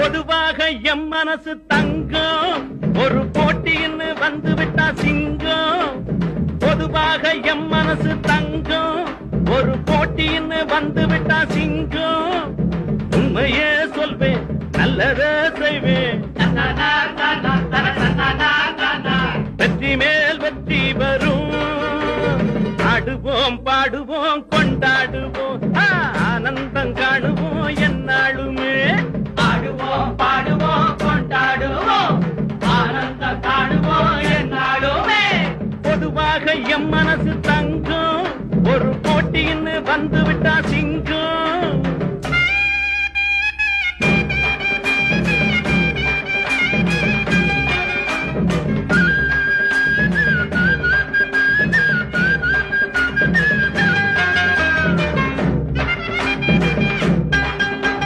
பொதுவாக எம் மனசு தங்கம் ஒரு போட்டின்னு வந்து விட்டா சிங்கம். பொதுவாக எம் மனசு தங்கம் ஒரு போட்டின்னு வந்து விட்டா சிங்கம். உண்மையே சொல்வேன் நல்லதே செய்வேன். வெற்றி மேல் வெற்றி வரும். ஆடுவோம் பாடுவோம் கொண்டாடுவோம் ஆனந்தம் காணுவோம் என்னாலுமே. ஆடுவோம் பாடுவோம் கொண்டாடுவோம் ஆனந்தம் காணுவோம் என்னாலுமே. பொதுவாக எம் மனசு தங்கம் ஒரு போட்டின்னு வந்து விட்டா சிங்கம்.